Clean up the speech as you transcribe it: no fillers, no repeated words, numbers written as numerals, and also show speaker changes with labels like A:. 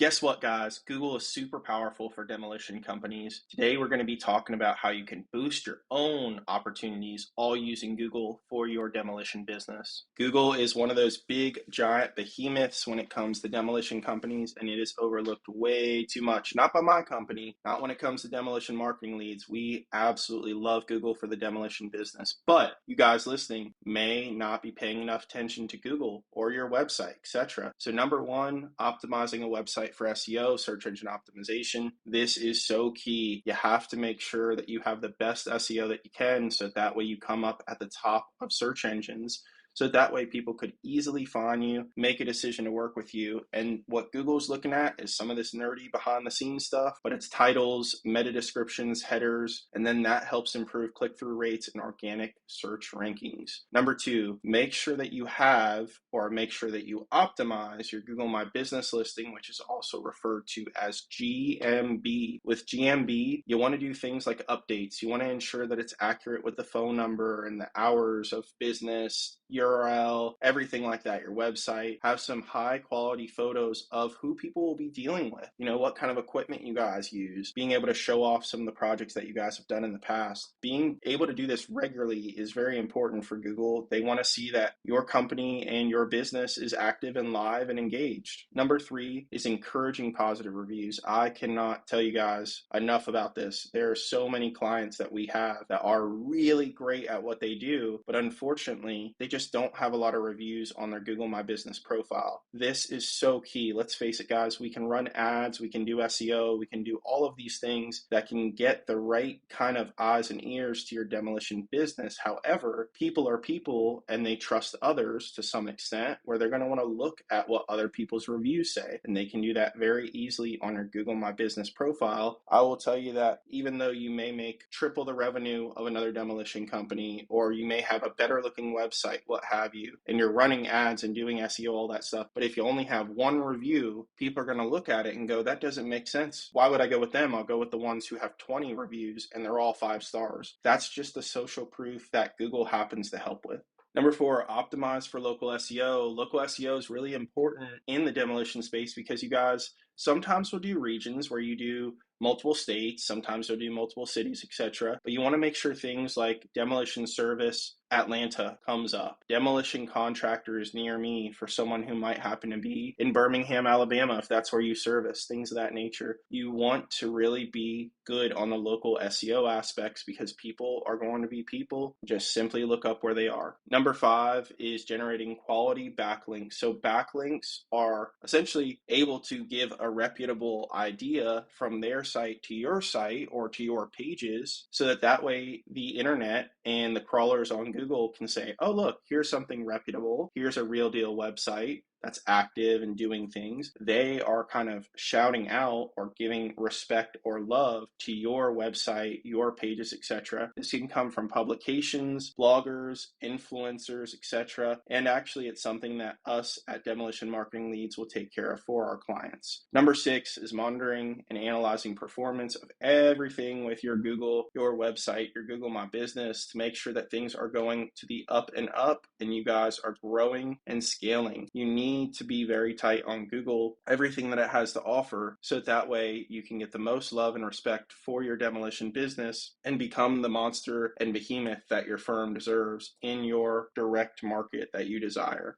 A: Guess what, guys? Google is super powerful for demolition companies. Today, we're going to be talking about how you can boost your own opportunities all using Google for your demolition business. Google is one of those big, giant behemoths when it comes to demolition companies, and it is overlooked way too much. Not by my company, not when it comes to demolition marketing leads. We absolutely love Google for the demolition business, but you guys listening may not be paying enough attention to Google or your website, etc. So number one, optimizing a website for SEO, search engine optimization. This is so key. You have to make sure that you have the best SEO that you can, so that way you come up at the top of search engines. So that way people could easily find you, make a decision to work with you. And what Google's looking at is some of this nerdy behind the scenes stuff, but it's titles, meta descriptions, headers, and then that helps improve click-through rates and organic search rankings. Number two, make sure that you have or make sure that you optimize your Google My Business listing, which is also referred to as GMB. With GMB, you want to do things like updates. You want to ensure that it's accurate with the phone number and the hours of business, URL, everything like that, your website. Have some high quality photos of who people will be dealing with, what kind of equipment you guys use, being able to show off some of the projects that you guys have done in the past. Being able to do this regularly is very important for Google. They want to see that your company and your business is active and live and engaged. Number three is encouraging positive reviews. I cannot tell you guys enough about this. There are so many clients that we have that are really great at what they do, but unfortunately, they just don't have a lot of reviews on their Google My Business profile. This is so key. Let's face it, guys, we can run ads, we can do SEO, we can do all of these things that can get the right kind of eyes and ears to your demolition business. However, people are people and they trust others to some extent, where they're going to want to look at what other people's reviews say, and they can do that very easily on your Google My Business profile. I will tell you that even though you may make triple the revenue of another demolition company, or you may have a better looking website, what have you, and you're running ads and doing SEO, all that stuff, but if you only have one review, people are going to look at it and go, that doesn't make sense. Why would I go with them? I'll go with the ones who have 20 reviews and they're all 5 stars. That's just the social proof that Google happens to help with. Number four, optimize for local SEO. Local SEO is really important in the demolition space because you guys sometimes will do regions where you do multiple states, sometimes you'll do multiple cities, etc. But you want to make sure things like demolition service Atlanta comes up, demolition contractors near me for someone who might happen to be in Birmingham, Alabama, if that's where you service, things of that nature. You want to really be good on the local SEO aspects because people are going to be people. Just simply look up where they are. Number five is generating quality backlinks. So backlinks are essentially able to give a reputable idea from their site to your site or to your pages, so that way the internet and the crawlers on Google can say, oh, look, here's something reputable. Here's a real deal website that's active and doing things. They are kind of shouting out or giving respect or love to your website, your pages, etc. This can come from publications, bloggers, influencers, etc. And actually, it's something that us at Demolition Marketing Leads will take care of for our clients. Number six is monitoring and analyzing performance of everything with your Google, your website, your Google My Business, to make sure that things are going to the up and up and you guys are growing and scaling. You need to be very tight on Google, everything that it has to offer, so that way you can get the most love and respect for your demolition business and become the monster and behemoth that your firm deserves in your direct market that you desire.